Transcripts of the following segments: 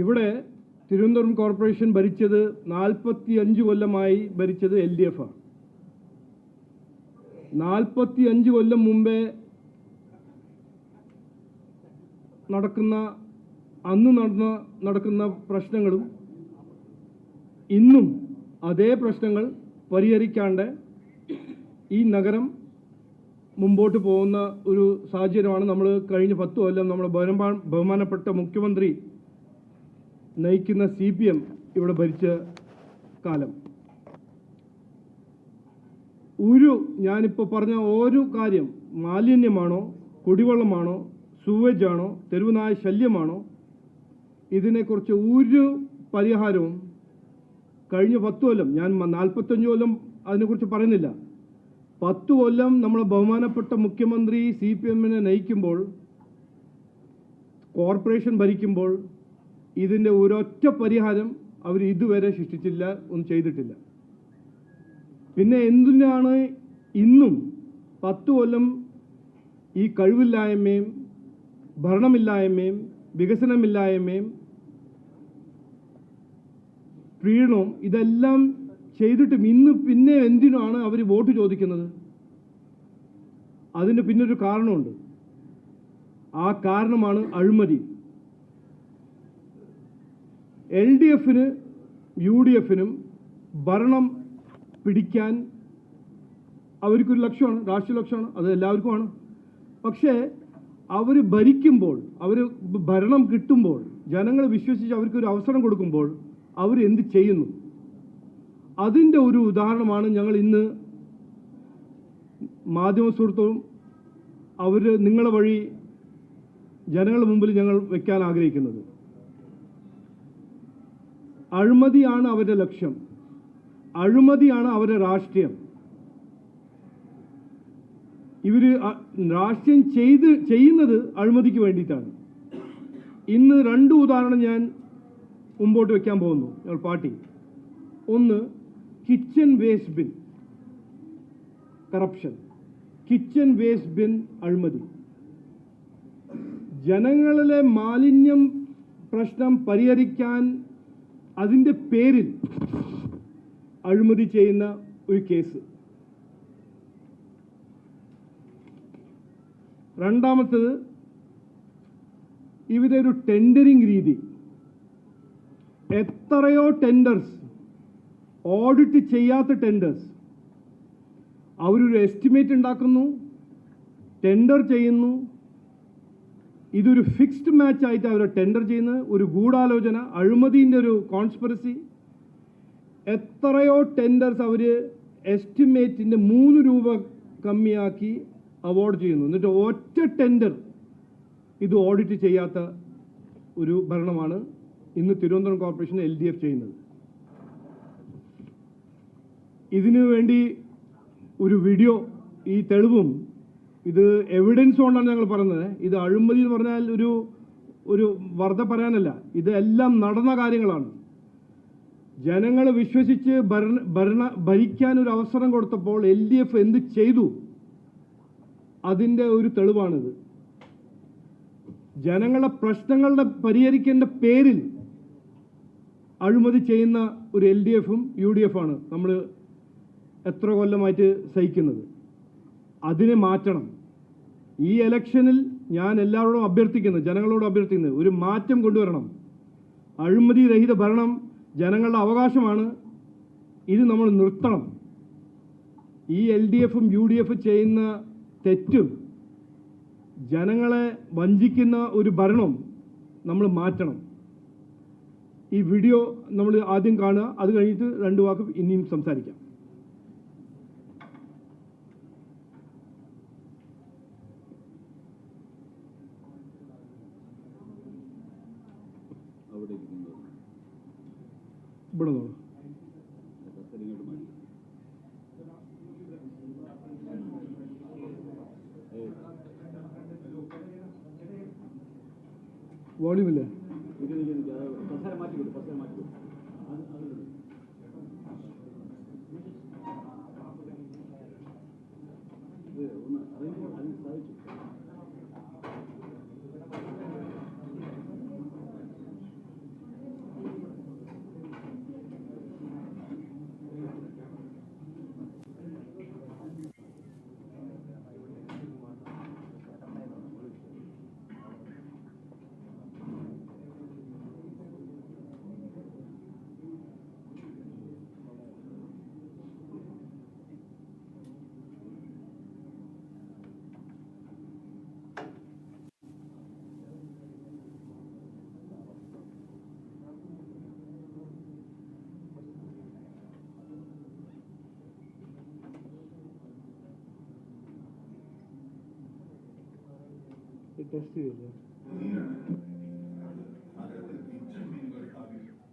ഇവിടെ തിരുവനന്തപുരം കോർപ്പറേഷൻ ഭരിച്ചത് 45 കൊല്ലമായി ഭരിച്ചത് LDF ആണ്. 45 കൊല്ലം മുമ്പേ നടക്കുന്ന പ്രശ്നങ്ങളും ഇന്നും അതേ പ്രശ്നങ്ങൾ പരിഹരിക്കാണ്ട് ഈ നഗരം മുമ്പോട്ട് പോകുന്ന ഒരു സാഹചര്യമാണ് നമ്മൾ കഴിഞ്ഞ 10 കൊല്ലം നമ്മൾ ബഹുമാനപ്പെട്ട മുഖ്യമന്ത്രി നയിക്കുന്ന CPM ഇവിടെ ഭരിച്ച കാലം. ഞാനിപ്പോൾ പറഞ്ഞ ഓരോ കാര്യം മാലിന്യമാണോ, കുടിവെള്ളമാണോ, സൂവേജാണോ, തെരുവുനായ ശല്യമാണോ, ഇതിനെക്കുറിച്ച് ഒരു പരിഹാരവും കഴിഞ്ഞ 10 കൊല്ലം, ഞാൻ 45 കൊല്ലം അതിനെക്കുറിച്ച് പറയുന്നില്ല, 10 കൊല്ലം നമ്മൾ ബഹുമാനപ്പെട്ട മുഖ്യമന്ത്രി CPM-നെ നയിക്കുമ്പോൾ, കോർപ്പറേഷൻ ഭരിക്കുമ്പോൾ ഇതിൻ്റെ ഒരൊറ്റ പരിഹാരം അവർ ഇതുവരെ സൃഷ്ടിച്ചില്ല, ഒന്നും ചെയ്തിട്ടില്ല. പിന്നെ എന്തിനാണ് ഇന്നും 10 കൊല്ലം ഈ കഴിവില്ലായ്മയും ഭരണമില്ലായ്മയും വികസനമില്ലായ്മയും പ്രീണവും ഇതെല്ലാം ചെയ്തിട്ടും ഇന്ന് പിന്നെ എന്തിനാണ് അവർ വോട്ട് ചോദിക്കുന്നത്? അതിന് പിന്നൊരു കാരണമുണ്ട്. ആ കാരണമാണ് അഴിമതി. LDF-നും UDF-നും ഭരണം പിടിക്കാൻ അവർക്കൊരു ലക്ഷ്യമാണ്, രാഷ്ട്രീയ ലക്ഷ്യമാണ്, അത് എല്ലാവർക്കുമാണ്. പക്ഷേ അവർ ഭരിക്കുമ്പോൾ, അവർ ഭരണം കിട്ടുമ്പോൾ, ജനങ്ങൾ വിശ്വസിച്ച് അവർക്കൊരു അവസരം കൊടുക്കുമ്പോൾ അവർ എന്ത് ചെയ്യുന്നു? അതിൻ്റെ ഒരു ഉദാഹരണമാണ് ഞങ്ങൾ ഇന്ന് മാധ്യമ സുഹൃത്തുക്കളും നിങ്ങളെ വഴി ജനങ്ങളുടെ മുമ്പിൽ ഞങ്ങൾ വയ്ക്കാൻ ആഗ്രഹിക്കുന്നത്. അഴിമതിയാണ് അവരുടെ ലക്ഷ്യം, അഴിമതിയാണ് അവരുടെ രാഷ്ട്രീയം. ഇവർ രാഷ്ട്രീയം ചെയ്യുന്നത് അഴിമതിക്ക് വേണ്ടിയിട്ടാണ്. ഇന്ന് 2 ഉദാഹരണം ഞാൻ മുമ്പോട്ട് വയ്ക്കാൻ പോകുന്നു ഞങ്ങൾ പാർട്ടി. ഒന്ന്, kitchen waste bin corruption, kitchen waste bin അഴിമതി. ജനങ്ങളിലെ മാലിന്യം പ്രശ്നം പരിഹരിക്കാൻ അതിൻ്റെ പേരിൽ അഴിമതി ചെയ്യുന്ന ഒരു കേസ്. രണ്ടാമത്തത്, ഇവരുടെ ഒരു ടെൻഡറിങ് രീതി. എത്രയോ ടെൻഡേഴ്സ്, ഓഡിറ്റ് ചെയ്യാത്ത ടെൻഡേഴ്സ്, അവരൊരു എസ്റ്റിമേറ്റ് ഉണ്ടാക്കുന്നു, ടെൻഡർ ചെയ്യുന്നു. ഇതൊരു ഫിക്സ്ഡ് മാച്ച് ആയിട്ട് അവർ ടെൻഡർ ചെയ്യുന്നത്, ഒരു ഗൂഢാലോചന, അഴിമതിൻ്റെ ഒരു കോൺസ്പിറസി. എത്രയോ ടെൻഡേഴ്സ് അവർ എസ്റ്റിമേറ്റിൻ്റെ 3 രൂപ കമ്മിയാക്കി അവാർഡ് ചെയ്യുന്നു. എന്നിട്ട് ഒറ്റ ടെൻഡർ ഇത് ഓഡിറ്റ് ചെയ്യാത്ത ഒരു ഭരണമാണ് ഇന്ന് തിരുവനന്തപുരം കോർപ്പറേഷൻ LDF ചെയ്യുന്നത്. ഇതിനു വേണ്ടി ഒരു വീഡിയോ, ഈ തെളിവും, ഇത് എവിഡൻസ് കൊണ്ടാണ് ഞങ്ങൾ പറയുന്നത്. ഇത് അഴിമതി എന്ന് പറഞ്ഞാൽ ഒരു വെറുതെ പറയാനല്ല, ഇതെല്ലാം നടന്ന കാര്യങ്ങളാണ്. ജനങ്ങളെ വിശ്വസിച്ച് ഭരിക്കാൻ ഒരു അവസരം കൊടുത്തപ്പോൾ LDF എന്ത് ചെയ്തു, അതിൻ്റെ ഒരു തെളിവാണിത്. ജനങ്ങളുടെ പ്രശ്നങ്ങളുടെ പരിഹരിക്കേണ്ട പേരിൽ അഴിമതി ചെയ്യുന്ന ഒരു LDF-ഉം UDF-ആണ് നമ്മൾ എത്ര കൊല്ലമായിട്ട് സഹിക്കുന്നത്. അതിനെ മാറ്റണം. ഈ ഇലക്ഷനിൽ ഞാൻ എല്ലാവരോടും അഭ്യർത്ഥിക്കുന്നത്, ജനങ്ങളോട് അഭ്യർത്ഥിക്കുന്നത്, ഒരു മാറ്റം കൊണ്ടുവരണം. അഴിമതി രഹിത ഭരണം ജനങ്ങളുടെ അവകാശമാണ്. ഇത് നമ്മൾ നിർത്തണം. ഈ LDF-ഉം UDF-ഉം ചെയ്യുന്ന തെറ്റും ജനങ്ങളെ വഞ്ചിക്കുന്ന ഒരു ഭരണം നമ്മൾ മാറ്റണം. ഈ വീഡിയോ നമ്മൾ ആദ്യം കാണുക, അത് കഴിഞ്ഞിട്ട് 2 വാക്ക് ഇനിയും സംസാരിക്കാം. ഇവിടെ നോക്കാം. വോളിയുമില്ലേ? ടെസ്റ്റ് ചെയ്തില്ല.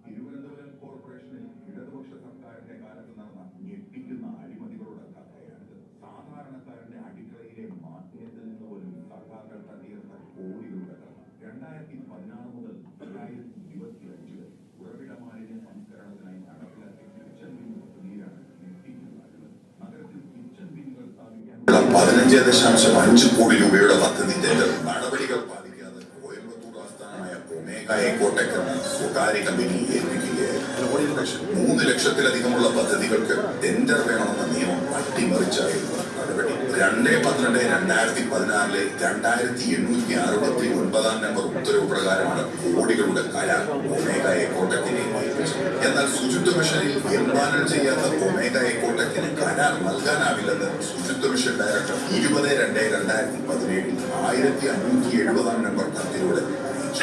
തിരുവനന്തപുരം കോർപ്പറേഷനിൽ ഇടതുപക്ഷ സർക്കാരിന്റെ കാലത്ത് നടന്ന ഞെട്ടിക്കുന്ന അഴിമതികളുടെ കഥയാണിത്. സാധാരണക്കാരന്റെ അടുക്കളയിലെ മാധ്യമത്തിൽ നിന്ന് പോലും സർക്കാരുകൾ തട്ടിയെടുത്ത കോടികളുടെ കഥ. 2016 മുതൽ 2025 വരെ ഉറവിട മാലിന്യ സംസ്കരണത്തിനായി നടപ്പിലാക്കിയ കിച്ചൺ ബിൻ പദ്ധതിയിലാണ് ഞെട്ടിക്കുന്ന അഴിമതി. നഗരത്തിൽ കിച്ചൺ ബിന്നുകൾ സ്ഥാപിക്കാൻ 15.5 കോടി രൂപയുടെ പദ്ധതി നടപടികൾ പാലിക്കാതെ കോയമ്പത്തൂർ ആസ്ഥാനമായ ഒമേഗ എക്കോടെക് എന്ന സ്വകാര്യ കമ്പനി ഏൽപ്പിക്കുകയായിരുന്നു. 3 ലക്ഷത്തിലധികമുള്ള പദ്ധതികൾക്ക് ടെൻഡർ വേണമെന്ന നിയമം അട്ടിമറിച്ചായിരുന്നു നടപടി. 2/12/2016 2869 നമ്പർ ഉത്തരവ് പ്രകാരമാണ് കോടികളുടെ കരാർ ഒമേഗ എക്കോടെക്കിനെ ഏൽപ്പിച്ചത്. എന്നാൽ ശുചിത്വ മിഷനിൽ എംപാനൽ ചെയ്യാത്ത ഒമേഗ എക്കോടെക്കിന് കരാർ നൽകാനാവില്ലെന്ന് ശുചിത്വ മിഷൻ ഡയറക്ടർ 20/2/2017 1570 നമ്പർ കത്തിലൂടെ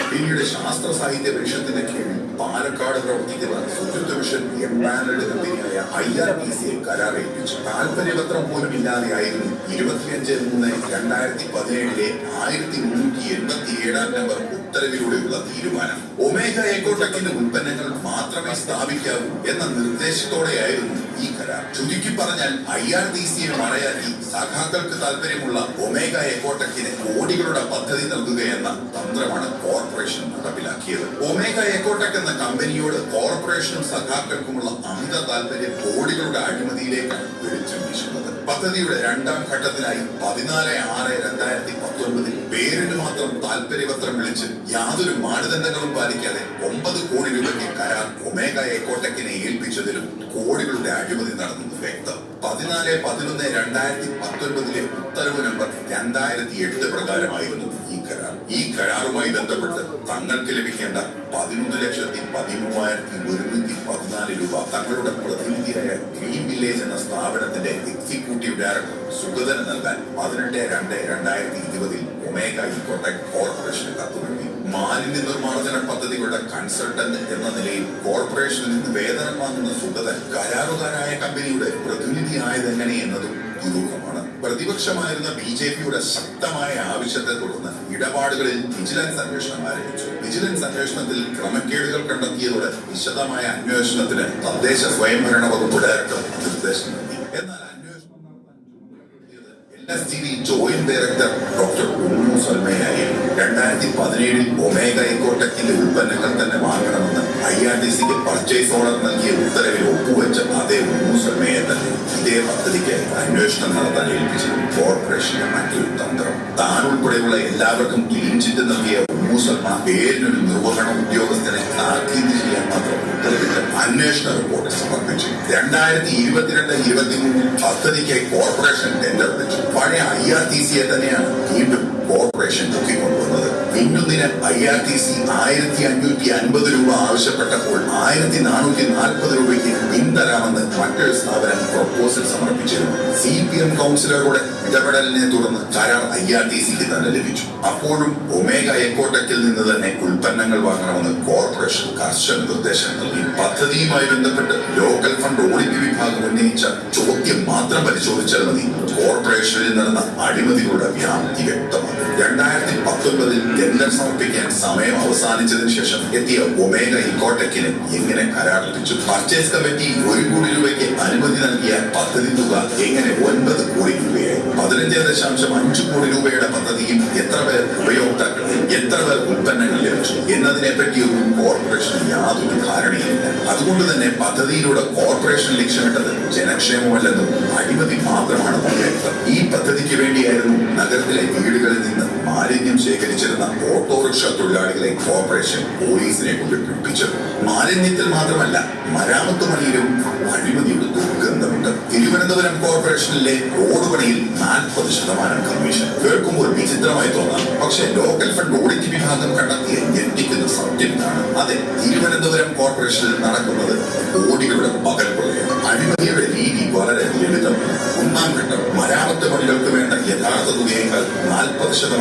പിന്നീട് ശാസ്ത്ര സാഹിത്യ പരിഷത്തിന്റെ കീഴിൽ പാലക്കാട് പ്രവർത്തിക്കുന്ന ശുചിത്വ മിഷൻ എംപാനൽഡ് കമ്പനിയായ IRPC കരാർ ഏൽപ്പിച്ചു. താൽപര്യപത്രം പോലും ഇല്ലാതെയായിരുന്നു 25/3/2017 1387 നമ്പർ ഉത്തരവിലൂടെയുള്ള തീരുമാനം. ഒമേഗ എക്കോടെക്കിന്റെ ഉൽപ്പന്നങ്ങൾ മാത്രമേ സ്ഥാപിക്കാവൂ എന്ന നിർദ്ദേശത്തോടെയായിരുന്നു ഈ കരാർ. ചുരുക്കി പറഞ്ഞാൽ IRPCയെ മറയാക്കി സഖാക്കൾക്ക് താല്പര്യമുള്ള ഒമേഗ എക്കോടെക്കിന് കോടികളുടെ പദ്ധതി നൽകുകയെന്ന തന്ത്രമാണ് കോർപ്പറേഷൻ നടപ്പിലാക്കിയത്. ഒമേഗ എക്കോടെക് എന്ന കമ്പനിയോട് കോർപ്പറേഷനും സഖാക്കൾക്കുമുള്ള അമിത താല്പര്യം കോടികളുടെ അഴിമതിയിലേക്കാണ് വെളിച്ചം വീശുന്നത്. പദ്ധതിയുടെ 2ാം ഘട്ടത്തിനായി 14/6/2019 പേരിന് മാത്രം താല്പര്യപത്രം വിളിച്ച് യാതൊരു മാനദണ്ഡങ്ങളും പാലിക്കാതെ 9 കോടി രൂപയ്ക്ക് കരാർ ഒമേഗ എക്കോടെക്കിനെ ഏൽപ്പിച്ചതിലും കോടികളുടെ അഴിമതി നടന്നത് വ്യക്തം. 14/11/2019 ഉത്തരവ് നമ്പർ 2008 പ്രകാരമായിരുന്നു ഈ കരാർ. ഈ കരാറുമായി ബന്ധപ്പെട്ട് തങ്ങൾക്ക് ലഭിക്കേണ്ട 11,13,114 രൂപ തങ്ങളുടെ പ്രതിനിധിയായ ഗ്രീൻ വില്ലേജ് എന്ന സ്ഥാപനത്തിന്റെ എക്സിക്യൂട്ടീവ് ഡയറക്ടർ സുഗതന് നൽകാൻ 18/2/2020 ഒമേഗ എക്കോടെക് കോർപ്പറേഷന് കത്ത് നൽകി. മാലിന്യ നിർമ്മാർജ്ജന പദ്ധതികളുടെ കൺസൾട്ടന്റ് എന്ന നിലയിൽ കോർപ്പറേഷനിൽ നിന്ന് വേതനം വാങ്ങുന്ന സുഗതൻ കരാറുകാരായ കമ്പനിയുടെ പ്രതിനിധിയായതെങ്ങനെ എന്നതും ദുരൂഹമാണ്. പ്രതിപക്ഷമായിരുന്ന BJPയുടെ ശക്തമായ ആവശ്യത്തെ തുടർന്ന് ഇടപാടുകളിൽ വിജിലൻസ് അന്വേഷണം ആരംഭിച്ചു. വിജിലൻസ് അന്വേഷണത്തിൽ ക്രമക്കേടുകൾ കണ്ടെത്തിയതോടെ വിശദമായ അന്വേഷണത്തിന് തദ്ദേശ സ്വയംഭരണ വകുപ്പ് ഡയറക്ടർ നിർദ്ദേശം നൽകി. എന്നാൽ അന്വേഷണം നടത്താൻ ചുമതലപ്പെടുത്തിയത് LSTV joint director doctor Ummu സൽമയായിരുന്നു. 2017 ഒമേഗ എക്കോടെക്കിന്റെ ഉൽപ്പന്നങ്ങൾ തന്നെ വാങ്ങണമെന്ന് IRTCക്ക് പർച്ചേസ് ഓർഡർ നൽകിയ ഉത്തരവിൽ ഒപ്പുവെച്ച അതേ ഉമ്മു സൽമയെ തന്നെ ഇതേ പദ്ധതിക്ക് അന്വേഷണം നടത്താൻ ഏൽപ്പിച്ചു. കോർപ്പറേഷന്റെ മറ്റൊരു തന്ത്രം. താൻ ഉൾപ്പെടെയുള്ള എല്ലാവർക്കും ക്ലീൻ ചിറ്റ് നൽകിയ ഉമ്മു സൽമ പേരിനൊരു നിർവഹണ ഉദ്യോഗസ്ഥനെ താക്കീത് ചെയ്യാൻ മാത്രം ഉത്തരവിട്ട് അന്വേഷണ റിപ്പോർട്ട് സമർപ്പിച്ചു. 2022-23 പദ്ധതിക്ക് കോർപ്പറേഷൻ ടെൻഡർ വിളിച്ചു. പഴയ IRTCയെ തന്നെയാണ് വീണ്ടും കോർപ്പറേഷൻ നോക്കിക്കൊണ്ടുവന്നത്. പിന്നൊന്നിന് IRTC 1550 രൂപ ആവശ്യപ്പെട്ടപ്പോൾ 1440 രൂപയ്ക്ക് പിന്തരാമെന്ന് മറ്റൊരു സ്ഥാപനം പ്രപ്പോസൽ സമർപ്പിച്ചിരുന്നു. CPM കൗൺസിലറുടെ ഇടപെടലിനെ തുടർന്ന് കരാർ IRTCക്ക് തന്നെ ലഭിച്ചു. അപ്പോഴും ഒമേഗ എക്കോടെക്കിൽ നിന്ന് തന്നെ ഉൽപ്പന്നങ്ങൾ വാങ്ങണമെന്ന് കോർപ്പറേഷൻ കർശന നിർദ്ദേശം നൽകി. പദ്ധതിയുമായി ബന്ധപ്പെട്ട് ലോക്കൽ ഫണ്ട് ഓഡിറ്റ് വിഭാഗം ഉന്നയിച്ച ചോദ്യം മാത്രം പരിശോധിച്ചാൽ മതി കോർപ്പറേഷനിൽ നടന്ന അഴിമതികളുടെ വ്യാപ്തി വ്യക്തമാണ്. 2019 ടെൻഡർ സമർപ്പിക്കാൻ സമയം അവസാനിച്ചതിന് ശേഷം എത്തിയ ഒമേഗ എക്കോടെക്കിന് എങ്ങനെ കരാർ ലഭിച്ചു? പർച്ചേസ് കമ്മിറ്റി 1 കോടി രൂപയ്ക്ക് അനുമതി നൽകിയ പദ്ധതി തുക എങ്ങനെ 9 കോടി രൂപയായി? 15.5 കോടി രൂപയുടെ പദ്ധതിയും എത്ര പേർ ഉപയോക്താക്കൾ, എത്ര പേർ ഉൽപ്പന്നങ്ങൾ ലഭിച്ചു എന്നതിനെ പറ്റിയൊന്നും കോർപ്പറേഷന് യാതൊരു ധാരണയില്ല. അതുകൊണ്ട് തന്നെ പദ്ധതിയിലൂടെ കോർപ്പറേഷൻ ലക്ഷ്യമിട്ടത് ജനക്ഷേമമല്ലെന്നും അഴിമതി മാത്രമാണെന്നും വ്യക്തം. ഈ പദ്ധതിക്ക് വേണ്ടിയായിരുന്നു നഗരത്തിലെ വീടുകളിൽ നിന്ന് മാലിന്യം ശേഖരിച്ചിരുന്ന ഓട്ടോറിക്ഷ തൊഴിലാളികളെ കോർപ്പറേഷൻ പോലീസിനെ കൊണ്ട് പിടിപ്പിച്ചത്. മാലിന്യത്തിൽ മാത്രമല്ല മരാമത്ത് പണിയിലും അഴിമതിയുടെ ദുർഗന്ധമുണ്ട്. തിരുവനന്തപുരം കോർപ്പറേഷനിലെ റോഡ് പണിയിൽ 40% കമ്മീഷൻ. കേൾക്കുമ്പോൾ വിചിത്രമായി തോന്നാം, പക്ഷേ ലോക്കൽ ഫണ്ട് ഓഡിറ്റ് വിഭാഗം കണ്ടെത്തിയ ഞെട്ടിക്കുന്ന സത്യം ഇതാണ്. അതെ, തിരുവനന്തപുരം കോർപ്പറേഷനിൽ നടക്കുന്നത് കോടികളുടെ പകൽ കൊള്ളയാണ്. അഴിമതിയുടെ രീതി വളരെ ലളിതമാണ്. ഒന്നാം ഘട്ടം മരാമത്ത് പണികൾക്ക് വേണ്ട യഥാർത്ഥ തുകയേക്കാൾ 40%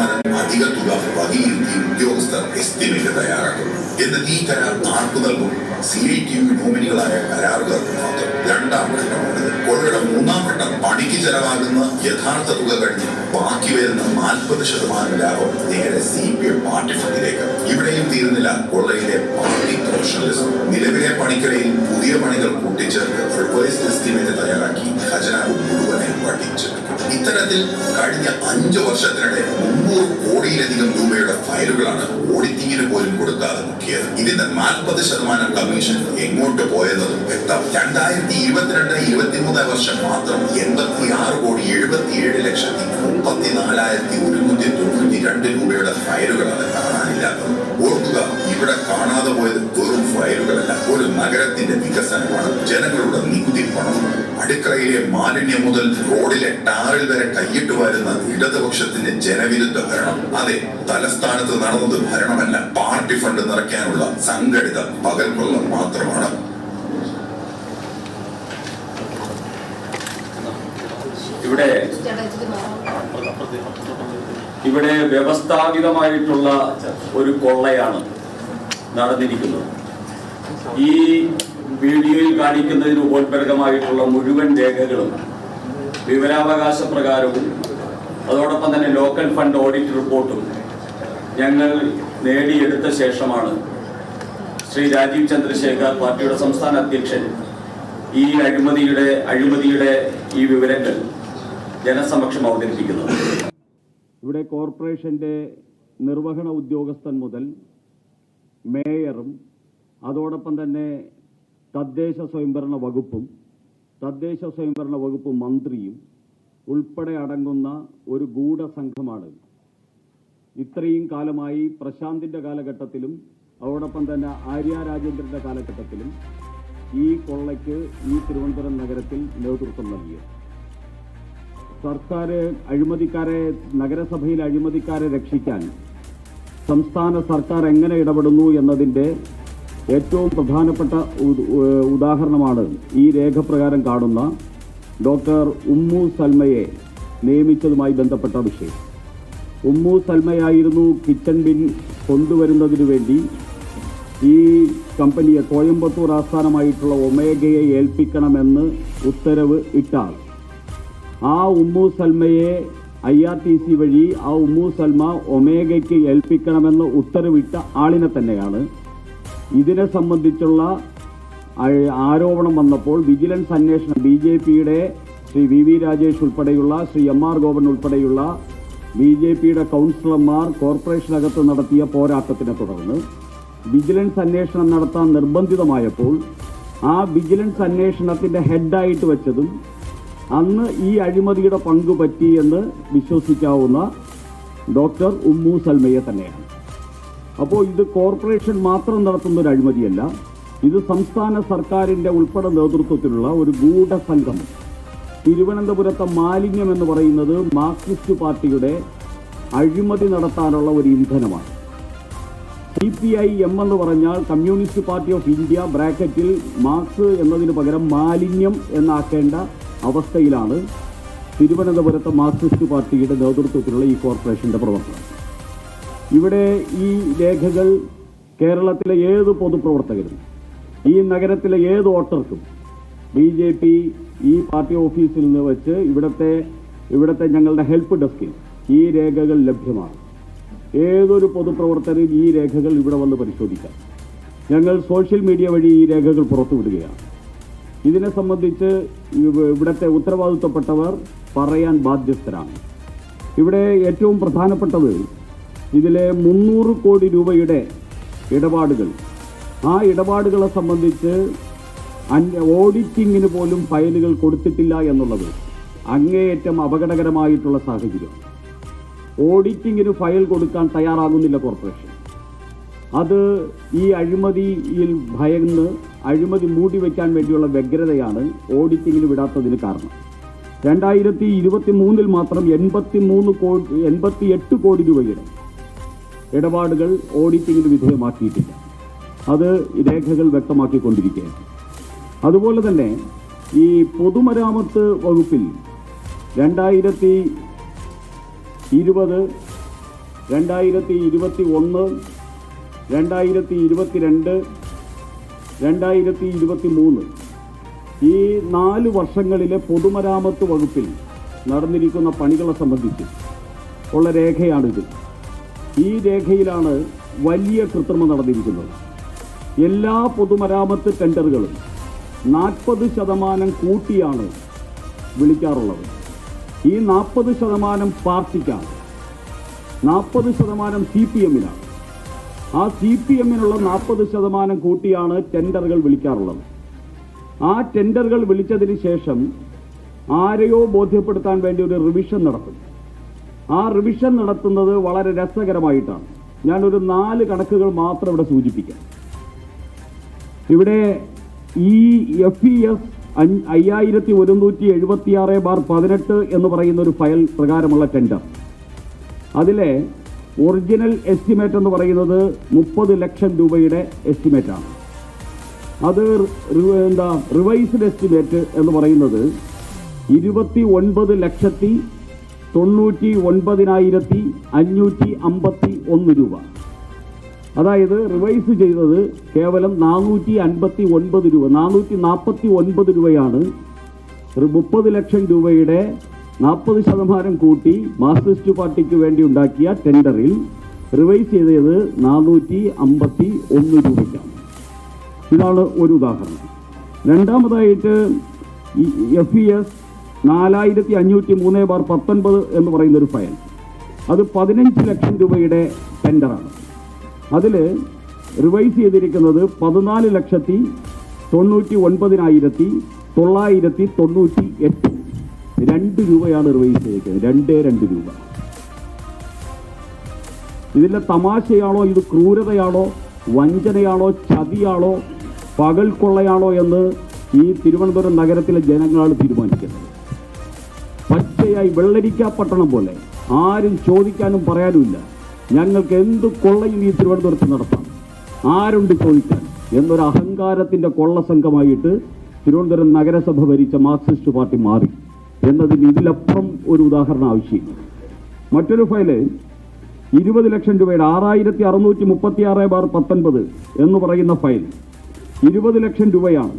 അധിക തുക വകയിരുത്തി ഉദ്യോഗസ്ഥർ എസ്റ്റിമേറ്റ് തയ്യാറാക്കുന്നു. എന്നിട്ട് ഈ കരാർ ആർക്ക് നൽകും? CITU നോമിനികളായ കരാറുകാർക്ക് മാത്രം. രണ്ടാം ഘട്ടമാണ് കൊള്ളയുടെ മൂന്നാം ഘട്ടം. പണിക്ക് ചെലവാകുന്ന യഥാർത്ഥ തുക കഴിഞ്ഞ് ബാക്കി വരുന്ന 40% ലാഭം നേരെ CPM പാർട്ടി ഫണ്ടിലേക്ക്. ഇവിടെയും തീർന്നില്ല കൊള്ളയിലെ പാർട്ടി പ്രൊഫഷണലിസം. നിലവിലെ പണിക്കിടയിൽ പുതിയ പണികൾ കൂട്ടിച്ചേർത്ത് റിവേഴ്സ് എസ്റ്റിമേറ്റ് തയ്യാറാക്കി ഖജനാവ് മുഴുവനെ പഠിച്ചു. ഇത്തരത്തിൽ കഴിഞ്ഞ 5 വർഷത്തിനിടെ 300 കോടിയിലധികം രൂപയുടെ ഫയലുകളാണ് ഓഡിറ്റിങ്ങിന് പോലും കൊടുക്കാതെ മുക്കിയത്. ഇതിന്റെ 40% കമ്മീഷൻ എങ്ങോട്ട് പോയെന്നതും വ്യക്തം. 2022-23 വർഷം മാത്രം 86,77,34,192 രൂപയുടെ ഫയലുകളാണ് കാണാനില്ലാത്തത്. ഓർക്കുക, ഇവിടെ കാണാതെ പോയത് വെറും ഫയലുകളല്ല, ഒരു നഗരത്തിന്റെ വികസനമാണ്, ജനങ്ങളുടെ നികുതി പണമാണ്. അടുക്കളയിലെ മാലിന്യം മുതൽ റോഡിലെ ടാറിൽ വരെ കൈയിട്ട് വരുന്ന ഇടതുപക്ഷത്തിന്റെ ജനവിരുദ്ധ ഭരണം. അതെ, തലസ്ഥാനത്ത് നടന്നത് ഭരണമല്ല, പാർട്ടി ഫണ്ട് നിറയ്ക്കാനുള്ള സംഘടിത പകൽക്കൊള്ളം മാത്രമാണ്. ഇവിടെ വ്യവസ്ഥാപിതമായിട്ടുള്ള ഒരു കൊള്ളയാണ് നടന്നിരിക്കുന്നത്. ഈ വീഡിയോയിൽ കാണിക്കുന്നതിന് ഉപോത്പരകമായിട്ടുള്ള മുഴുവൻ രേഖകളും വിവരാവകാശ പ്രകാരവും അതോടൊപ്പം തന്നെ ലോക്കൽ ഫണ്ട് ഓഡിറ്റ് റിപ്പോർട്ടും ഞങ്ങൾ നേടിയെടുത്ത ശേഷമാണ് ശ്രീ രാജീവ് ചന്ദ്രശേഖർ, പാർട്ടിയുടെ സംസ്ഥാന അധ്യക്ഷൻ, ഈ അഴിമതിയുടെ ഈ വിവരങ്ങൾ ജനസമക്ഷം അവതരിപ്പിക്കുന്നത്. ഇവിടെ കോർപ്പറേഷന്റെ നിർവഹണ ഉദ്യോഗസ്ഥൻ മുതൽ മേയറും അതോടൊപ്പം തന്നെ തദ്ദേശ സ്വയംഭരണ വകുപ്പ് മന്ത്രിയും ഉൾപ്പെടെ അടങ്ങുന്ന ഒരു ഗൂഢസംഘമാണ് ഇത്രയും കാലമായി പ്രശാന്തിന്റെ കാലഘട്ടത്തിലും അതോടൊപ്പം തന്നെ ആര്യ രാജേന്ദ്രന്റെ കാലഘട്ടത്തിലും ഈ കൊള്ളയ്ക്ക് ഈ തിരുവനന്തപുരം നഗരത്തിൽ നേതൃത്വം നൽകിയത്. നഗരസഭയിലെ അഴിമതിക്കാരെ രക്ഷിക്കാൻ സംസ്ഥാന സർക്കാർ എങ്ങനെ ഇടപെടുന്നു എന്നതിന്റെ ഏറ്റവും പ്രധാനപ്പെട്ട ഉദാഹരണമാണ് ഈ രേഖപ്രകാരം കാണുന്ന ഡോക്ടർ ഉമ്മു സൽമയെ നിയമിച്ചതുമായി ബന്ധപ്പെട്ട വിഷയം. ഉമ്മു സൽമയായിരുന്നു കിച്ചൺ ബിൻ കൊണ്ടുവരുന്നതിനു വേണ്ടി ഈ കമ്പനിയെ കോയമ്പത്തൂർ ആസ്ഥാനമായിട്ടുള്ള ഒമേഗയെ ഏൽപ്പിക്കണമെന്ന് ഉത്തരവ് ഇട്ട ആൾ. ആ ഉമ്മു സൽമയെ IRTC വഴി ആ ഉമ്മു സൽമ ഒമേഗയ്ക്ക് ഏൽപ്പിക്കണമെന്ന് ഉത്തരവിട്ട ആളിനെ തന്നെയാണ് ഇതിനെ സംബന്ധിച്ചുള്ള ആരോപണം വന്നപ്പോൾ വിജിലൻസ് അന്വേഷണം BJPയുടെ ശ്രീ VV രാജേഷ് ഉൾപ്പെടെയുള്ള ശ്രീ MR ഗോപൻ ഉൾപ്പെടെയുള്ള BJPയുടെ കൗൺസിലർമാർ കോർപ്പറേഷനകത്ത് നടത്തിയ പോരാട്ടത്തിനെ തുടർന്ന് വിജിലൻസ് അന്വേഷണം നടത്താൻ നിർബന്ധിതമായപ്പോൾ ആ വിജിലൻസ് അന്വേഷണത്തിന്റെ ഹെഡായിട്ട് വെച്ചതും അന്ന് ഈ അഴിമതിയുടെ പങ്ക് പറ്റിയെന്ന് വിശ്വസിക്കാവുന്ന ഡോക്ടർ ഉമ്മു സൽമയെ തന്നെയാണ്. അപ്പോൾ ഇത് കോർപ്പറേഷൻ മാത്രം നടത്തുന്ന ഒരു അഴിമതിയല്ല, ഇത് സംസ്ഥാന സർക്കാരിന്റെ ഉൾപ്പെടെ നേതൃത്വത്തിലുള്ള ഒരു ഗൂഢസംഘം. തിരുവനന്തപുരത്തെ മാലിന്യം എന്ന് പറയുന്നത് മാർക്സിസ്റ്റ് പാർട്ടിയുടെ അഴിമതി നടത്താനുള്ള ഒരു ഇന്ധനമാണ്. CPIM എന്ന് പറഞ്ഞാൽ കമ്മ്യൂണിസ്റ്റ് പാർട്ടി ഓഫ് ഇന്ത്യ, ബ്രാക്കറ്റിൽ മാർക്സ് എന്നതിന് പകരം മാലിന്യം എന്നാക്കേണ്ട അവസ്ഥയിലാണ് തിരുവനന്തപുരത്തെ മാർക്സിസ്റ്റ് പാർട്ടിയുടെ നേതൃത്വത്തിലുള്ള ഈ കോർപ്പറേഷന്റെ പ്രവർത്തനം. ഇവിടെ ഈ രേഖകൾ കേരളത്തിലെ ഏത് പൊതുപ്രവർത്തകരും ഈ നഗരത്തിലെ ഏത് വോട്ടർക്കും BJP ഈ പാർട്ടി ഓഫീസിൽ നിന്ന് വെച്ച് ഇവിടുത്തെ ഞങ്ങളുടെ ഹെൽപ്പ് ഡെസ്കിൽ ഈ രേഖകൾ ലഭ്യമാണ്. ഏതൊരു പൊതുപ്രവർത്തകരും ഈ രേഖകൾ ഇവിടെ വന്ന് പരിശോധിക്കാം. ഞങ്ങൾ സോഷ്യൽ മീഡിയ വഴി ഈ രേഖകൾ പുറത്തുവിടുകയാണ്. ഇതിനെ സംബന്ധിച്ച് ഇവിടുത്തെ ഉത്തരവാദിത്തപ്പെട്ടവർ പറയാൻ ബാധ്യസ്ഥരാണ്. ഇവിടെ ഏറ്റവും പ്രധാനപ്പെട്ടത് ഇതിലെ 300 കോടി രൂപയുടെ ഇടപാടുകൾ, ആ ഇടപാടുകളെ സംബന്ധിച്ച് ഓഡിറ്റിങ്ങിന് പോലും ഫയലുകൾ കൊടുത്തിട്ടില്ല എന്നുള്ളത് അങ്ങേയറ്റം അപകടകരമായിട്ടുള്ള സാഹചര്യം. ഓഡിറ്റിങ്ങിന് ഫയൽ കൊടുക്കാൻ തയ്യാറാകുന്നില്ല കോർപ്പറേഷൻ. അത് ഈ അഴിമതിയിൽ ഭയന്ന് അഴിമതി മൂടിവെക്കാൻ വേണ്ടിയുള്ള വ്യഗ്രതയാണ് ഓഡിറ്റിങ്ങിന് വിടാത്തതിന് കാരണം. 2023 മാത്രം 88 കോടി രൂപയുടെ ഇടപാടുകൾ ഓഡിറ്റിങ്ങിന് വിധേയമാക്കിയിട്ടില്ല. അത് രേഖകൾ വ്യക്തമാക്കിക്കൊണ്ടിരിക്കുകയാണ്. അതുപോലെ തന്നെ ഈ പൊതുമരാമത്ത് വകുപ്പിൽ 2020, 2021, 2022, 2023 ഈ 4 വർഷങ്ങളിലെ പൊതുമരാമത്ത് വകുപ്പിൽ നടന്നിരിക്കുന്ന പണികളെ സംബന്ധിച്ച് ഉള്ള രേഖയാണിത്. ഈ രേഖയിലാണ് വലിയ കൃത്രിമം നടന്നിരിക്കുന്നത്. എല്ലാ പൊതുമരാമത്ത് ടെൻഡറുകളും 40% കൂട്ടിയാണ് വിളിക്കാറുള്ളത്. ഈ 40% പാർട്ടിക്കാണ്, 40% CPM-നാണ്. ആ CPM-നുള്ള 40% കൂട്ടിയാണ് ടെൻഡറുകൾ വിളിക്കാറുള്ളത്. ആ ടെൻഡറുകൾ വിളിച്ചതിന് ശേഷം ആരെയോ ബോധ്യപ്പെടുത്താൻ വേണ്ടി ഒരു റിവിഷൻ നടത്തും. ആ റിവിഷൻ നടത്തുന്നത് വളരെ രസകരമായിട്ടാണ്. ഞാനൊരു 4 കണക്കുകൾ മാത്രം ഇവിടെ സൂചിപ്പിക്കാം. ഇവിടെ ഈ FES 5176/18 എന്ന് പറയുന്ന ഒരു ഫയൽ പ്രകാരമുള്ള ടെൻഡർ, അതിലെ ഒറിജിനൽ എസ്റ്റിമേറ്റ് എന്ന് പറയുന്നത് 30 ലക്ഷം രൂപയുടെ എസ്റ്റിമേറ്റാണ്. അത് റിവൈസ്ഡ് എസ്റ്റിമേറ്റ് എന്ന് പറയുന്നത് 29,99,551 രൂപ. അതായത് റിവൈസ് ചെയ്തത് കേവലം 459 രൂപ, 449 രൂപയാണ്. 30 ലക്ഷം രൂപയുടെ 40% കൂട്ടി മാർക്സിസ്റ്റ് പാർട്ടിക്ക് വേണ്ടി ഉണ്ടാക്കിയ ടെൻഡറിൽ റിവൈസ് ചെയ്തത് 451 രൂപയ്ക്കാണ്. ഇതാണ് ഒരു ഉദാഹരണം. രണ്ടാമതായിട്ട് FES 4503/19 എന്ന് പറയുന്നൊരു ഫയൽ, അത് 15 ലക്ഷം രൂപയുടെ ടെൻഡറാണ്. അതിൽ റിവൈസ് ചെയ്തിരിക്കുന്നത് 14,99,998 2 രൂപയാണ് റിവൈസ് ചെയ്തിരിക്കുന്നത്. 2 രൂപ. ഇതിലെ തമാശയാണോ, ഇത് ക്രൂരതയാണോ, വഞ്ചനയാണോ, ചതിയാണോ, പകൽ കൊള്ളയാണോ എന്ന് ഈ തിരുവനന്തപുരം നഗരത്തിലെ ജനങ്ങളാണ് തീരുമാനിക്കുന്നത്. പച്ചയായി വെള്ളരിക്കാപ്പട്ടണം പോലെ ആരും ചോദിക്കാനും പറയാനുമില്ല. ഞങ്ങൾക്ക് എന്ത് കൊള്ളയും ഈ തിരുവനന്തപുരത്ത് നടത്താം, ആരുണ്ട് ചോദിക്കാൻ എന്നൊരു അഹങ്കാരത്തിൻ്റെ കൊള്ള സംഘമായിട്ട് തിരുവനന്തപുരം നഗരസഭ ഭരിച്ച മാർക്സിസ്റ്റ് പാർട്ടി മാറി എന്നതിന് ഇതിലപ്പുറം ഒരു ഉദാഹരണം ആവശ്യമില്ല. മറ്റൊരു ഫയല് 20 ലക്ഷം രൂപയുടെ 6636/19 എന്ന് പറയുന്ന ഫയൽ 20 ലക്ഷം രൂപയാണ്.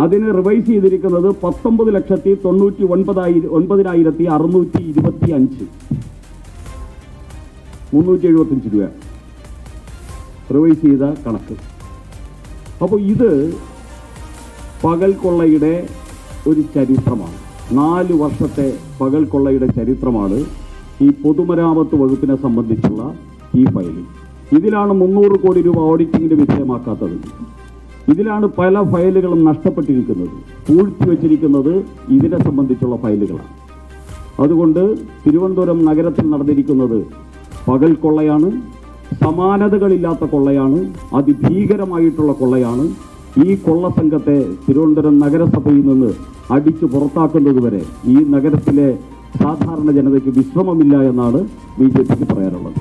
അതിന് റിവൈസ് ചെയ്തിരിക്കുന്നത് 19,99,625 375 രൂപ റിവൈസ് ചെയ്ത കണക്ക്. അപ്പോൾ ഇത് പകൽ കൊള്ളയുടെ ഒരു ചരിത്രമാണ്. 4 വർഷത്തെ പകൽ കൊള്ളയുടെ ചരിത്രമാണ് ഈ പൊതുമരാമത്ത് വകുപ്പിനെ സംബന്ധിച്ചുള്ള ഈ ഫയലിൽ. ഇതിലാണ് 300 കോടി രൂപ ഓഡിറ്റിങ്ങിന് വിധേയമാക്കാത്തത്. ഇതിലാണ് പല ഫയലുകളും നഷ്ടപ്പെട്ടിരിക്കുന്നത്, പൂഴ്ത്തിവെച്ചിരിക്കുന്നത് ഇതിനെ സംബന്ധിച്ചുള്ള ഫയലുകളാണ്. അതുകൊണ്ട് തിരുവനന്തപുരം നഗരത്തിൽ നടന്നിരിക്കുന്നത് പകൽ കൊള്ളയാണ്, സമാനതകളില്ലാത്ത കൊള്ളയാണ്, അതിഭീകരമായിട്ടുള്ള കൊള്ളയാണ്. ഈ കൊള്ള സംഘത്തെ തിരുവനന്തപുരം നഗരസഭയിൽ നിന്ന് അടിച്ചു പുറത്താക്കുന്നതുവരെ ഈ നഗരത്തിലെ സാധാരണ ജനതയ്ക്ക് വിശ്രമമില്ല എന്നാണ് BJPക്ക് പറയാനുള്ളത്.